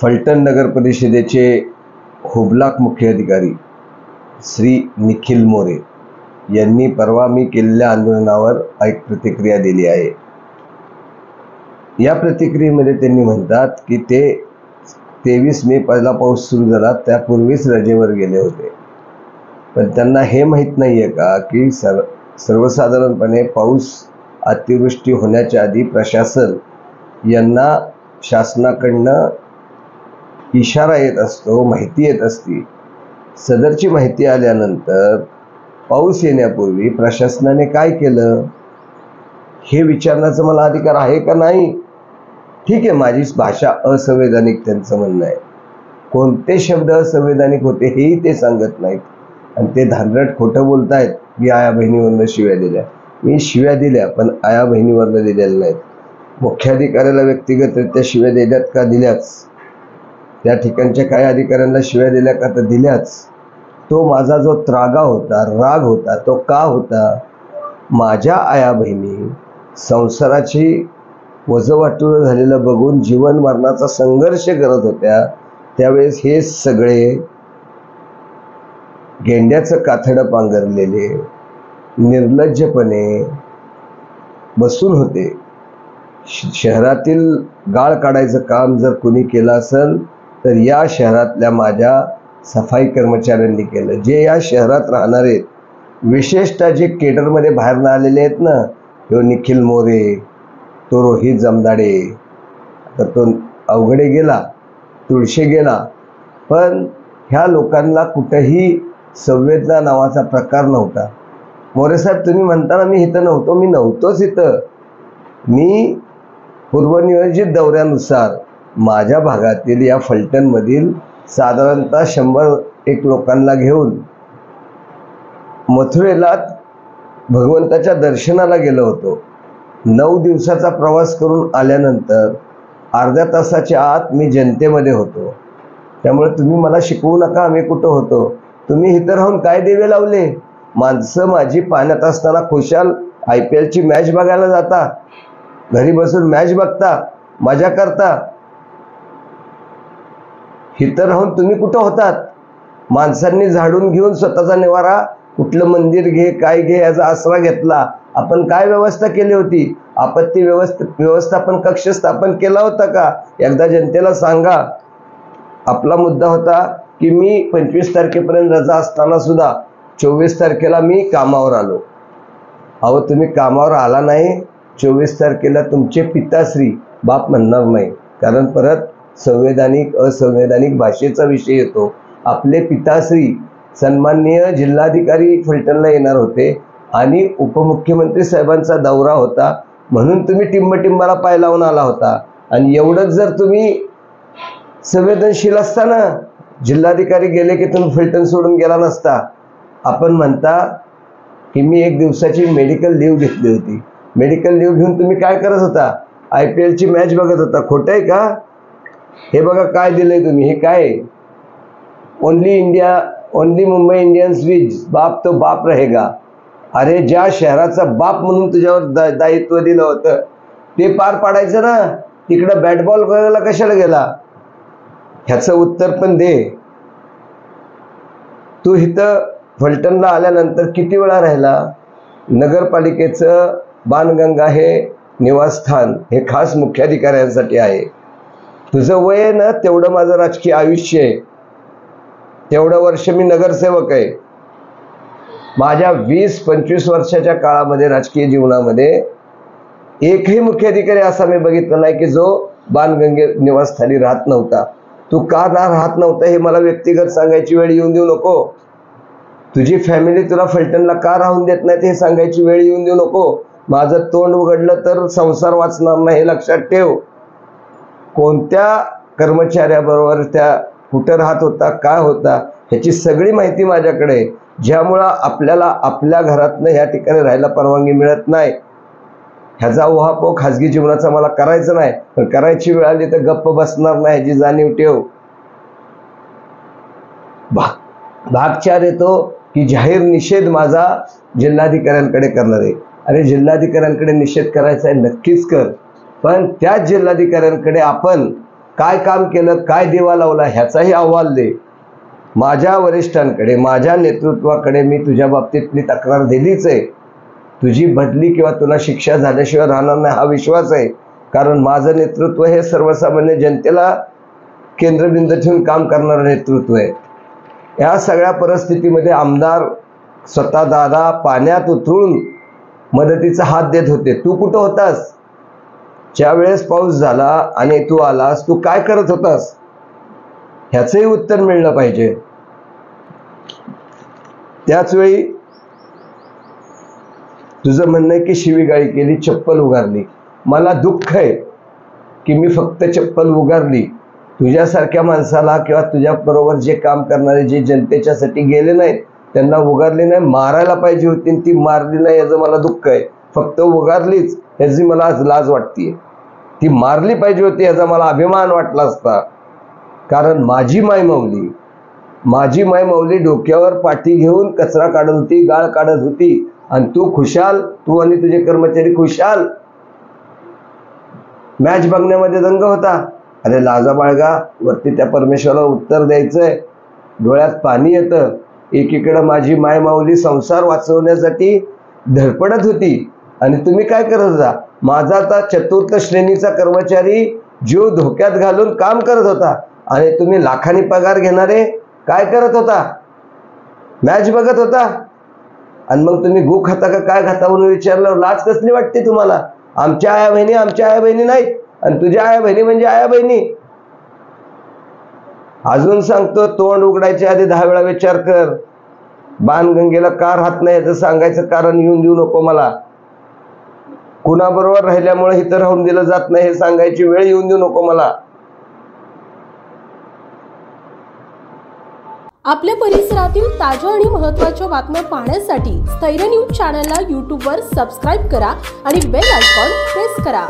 फलटण नगर परिषदेचे हुबलाक मुख्य अधिकारी श्री निखिल मोरे यांनी परवा मी केलेल्या आंदोलनावर एक प्रतिक्रिया दिली आहे. या प्रतिक्रियेमध्ये त्यांनी म्हणतात की ते 23 मे पहिला पाऊस सुरू झाला त्यापूर्वीच रजेवर गेले होते. पण त्यांना हे माहीत नाही आहे का की सर्वसाधारणपणे पाऊस अतिवृष्टी होण्याच्या आधी प्रशासन यांना शासनाकडनं इशारा येत असतो, माहिती येत असते. सदरची माहिती आल्यानंतर पाऊस येण्यापूर्वी प्रशासनाने काय केलं हे विचारण्याचा मला अधिकार आहे का नाही? ठीक आहे, माझी भाषा असंवैधानिक त्यांचं म्हणणं आहे. कोणते शब्द असंवैधानिक होते हेही ते सांगत नाहीत आणि ते धांदरट खोटं बोलतायत. मी आया बहिणीवरनं शिव्या दिल्या. मी शिव्या दिल्या पण आया बहिणीवरनं दिलेल्या नाहीत. मुख्याधिकाऱ्याला व्यक्तिगतरित्या शिव्या दिल्यात का? दिल्याच. त्या ठिकाणच्या काही अधिकाऱ्यांना शिव्या दिल्या का? तर दिल्याच. तो माझा जो त्रागा होता, राग होता, तो का होता? माझ्या आया बहिणी संसाराची वजवाटूळ झालेलं बघून जीवन मरणाचा संघर्ष करत होत्या. त्यावेळेस हे सगळे गेंड्याचं कातडं पांघरलेले निर्लज्जपणे बसून होते. शहरातील गाळ काढायचं काम जर कुणी केलं असेल तर या शहरातल्या माझ्या सफाई कर्मचाऱ्यांनी केलं. जे या शहरात राहणार आहेत, विशेषतः जे केडरमध्ये बाहेरनं आलेले आहेत ना, तो निखिल मोरे, तो रोहित जमदाडे, तर तो अवघडे गेला, तुळशी गेला, पण ह्या लोकांना कुठंही संवेदना नावाचा प्रकार नव्हता. मोरे साहेब, तुम्ही म्हणताना मी इथं नव्हतो, मी नव्हतोच इथं. मी पूर्वनियोजित दौऱ्यानुसार माझ्या भागातील या फलटणमधील साधारणतः 101 लोकांना घेऊन मथुरेला भगवंताच्या दर्शनाला गेलो होतो. 9 दिवसाचा प्रवास करून आल्यानंतर अर्ध्या तासाच्या आत मी जनतेमध्ये होतो. त्यामुळे तुम्ही मला शिकवू नका आम्ही कुठं होतो. तुम्ही इथं राहून काय देवे लावले? माणसं माझी पाण्यात असताना खुशाल IPLची मॅच बघायला जाता, घरी बसून मॅच बघता, मजा करता. इथं राहून तुम्ही कुठं होतात? माणसांनी झाडून घेऊन स्वतःचा निवारा, कुठलं मंदिर घे, काय घे, याचा आसरा घेतला. आपण काय व्यवस्था केली होती? आपत्ती व्यवस्थापन कक्ष स्थापन केला होता का? एकदा जनतेला सांगा. आपला मुद्दा होता की मी 25 तारखेपर्यंत रजा असताना सुद्धा 24 तारखेला मी कामावर आलो. अहो, तुम्ही कामावर आला नाही. 24 तारखेला तुमचे पिताश्री, बाप म्हणणार नाही कारण परत संवैधानिक असंवैधानिक भाषेचा विषय येतो. आपले पिताश्री सन्माननीय जिल्हाधिकारी फलटणला येणार होते आणि उपमुख्यमंत्री साहेबांचा दौरा होता म्हणून तुम्ही टिंबटिंबाला पाय लावून आला होता. आणि एवढंच जर तुम्ही संवेदनशील असताना जिल्हाधिकारी गेले की तुम्ही फलटण सोडून गेला नसता. आपण म्हणता की मी 1 दिवसाची मेडिकल लीव्ह घेतली होती. मेडिकल लीव्ह घेऊन तुम्ही काय करत होता? IPLची मॅच बघत होता. खोटं आहे का? हे बघा काय दिलंय तुम्ही. हे काय? Only India, only Mumbai Indians विज, बाप तो बाप रहेगा. अरे, ज्या शहराचा बाप म्हणून तुझ्यावर दायित्व दिलं होतं ते पार पाडायचं ना. तिकडं बॅट बॉल करायला कशाला गेला? ह्याचं उत्तर पण दे. तू इथं फलटणला आल्यानंतर किती वेळा राहिला? नगरपालिकेचं बाणगंगा हे निवासस्थान हे खास मुख्याधिकाऱ्यांसाठी आहे. तुझं वय आहे ना, तेवढं माझं राजकीय आयुष्य आहे. तेवढं वर्ष मी नगरसेवक आहे. माझ्या 20-25 वर्षाच्या काळामध्ये राजकीय जीवनामध्ये एकही मुख्याधिकारी असा मी बघितला नाही की जो बाणगंगे निवासस्थानी राहत नव्हता. तू का राहत नव्हता हे मला व्यक्तिगत सांगायची वेळ येऊन देऊ नको. तुझी फॅमिली तुला फलटणला का राहून देत नाही हे सांगायची वेळ येऊन देऊ नको. माझं तोंड उघडलं तर संसार वाचणार नाही हे लक्षात ठेव. कोणत्या कर्मचाऱ्याबरोबर त्या कुठं राहत होता, काय होता, ह्याची सगळी माहिती माझ्याकडे आहे. ज्यामुळं आपल्याला आपल्या घरातनं ह्या ठिकाणी राहायला परवानगी मिळत नाही. ह्याचा उहापोह खाजगी जीवनाचा मला करायचं नाही. पण करायची वेळ आली तर गप्प बसणार नाही ह्याची जाणीव ठेव. भाग 4 येतो की जाहीर निषेध माझा जिल्हाधिकाऱ्यांकडे करणार आहे. अरे, जिल्हाधिकाऱ्यांकडे निषेध करायचा आहे, नक्कीच कर. पण त्याच जिल्हाधिकाऱ्यांकडे आपण काय काम केलं, काय दिवा लावला ह्याचाही अहवाल दे. माझ्या वरिष्ठांकडे, माझ्या नेतृत्वाकडे मी तुझ्या बाबतीतली तक्रार दिलीच आहे. तुझी बदली किंवा तुला शिक्षा झाल्याशिवाय राहणार नाही हा विश्वास आहे. कारण माझं नेतृत्व हे सर्वसामान्य जनतेला केंद्रबिंदू ठेवून काम करणारं नेतृत्व आहे. या सगळ्या परिस्थितीमध्ये आमदार स्वतः दादा पाण्यात उतरून मदतीचा हात देत होते. तू कुठं होतास? ज्या वेळेस पाऊस झाला आणि तू आलास, तू काय करत होतास? ह्याचंही उत्तर मिळलं पाहिजे. त्याचवेळी तुझं म्हणणं आहे की शिवीगाळी केली, चप्पल उगारली. मला दुःख आहे की मी फक्त चप्पल उगारली, तुझ्यासारख्या माणसाला किंवा तुझ्या बरोबर जे काम करणारे जे जनतेच्यासाठी गेले नाहीत त्यांना उगारली नाही. मारायला पाहिजे होती, ती मारली नाही याचं मला दुःख आहे. फक्त उगारलीच याची मला आज लाज वाटते. ती मारली पाहिजे होती याचा मला अभिमान वाटला असता. कारण माझी मायमाऊली डोक्यावर पाठी घेऊन कचरा काढत होती, गाळ काढत होती आणि तू खुशाल, तू आणि तुझे कर्मचारी खुशाल मॅच बघण्यामध्ये दंग होता. अरे लाजा बाळगा, वरती त्या परमेश्वराला उत्तर द्यायचंय. डोळ्यात पाणी येतं. एकीकडे माझी मायमाऊली संसार वाचवण्यासाठी धडपडत होती आणि तुम्ही काय करत होता? माझा आता चतुर्थ श्रेणीचा कर्मचारी जीव धोक्यात घालून काम करत होता आणि तुम्ही लाखांनी पगार घेणारे काय करत होता? मॅच बघत होता. आणि मग तुम्ही गो खाता का काय खाता म्हणून विचारलं, लाज कसली वाटते तुम्हाला? आमच्या आया बहिणी नाहीत आणि तुझ्या आया बहिणी म्हणजे आया बहिणी. अजून सांगतो, तोंड उघडायच्या आधी 10 वेळा विचार कर. बाणगंगेला का राहत नाही याचं सांगायचं कारण येऊन देऊ नको मला. कुणाबरोबर राहिल्यामुळे इथं राहून दिलं जात नाही हे सांगायची वेळ येऊन देऊ नको मला. आपल्या परिसरातील ताज्या आणि महत्त्वाच्या बातम्या पाहण्यासाठी स्थैर्य न्यूज चॅनलला यूट्यूबवर सबस्क्राईब करा आणि बेल आयकॉन प्रेस करा.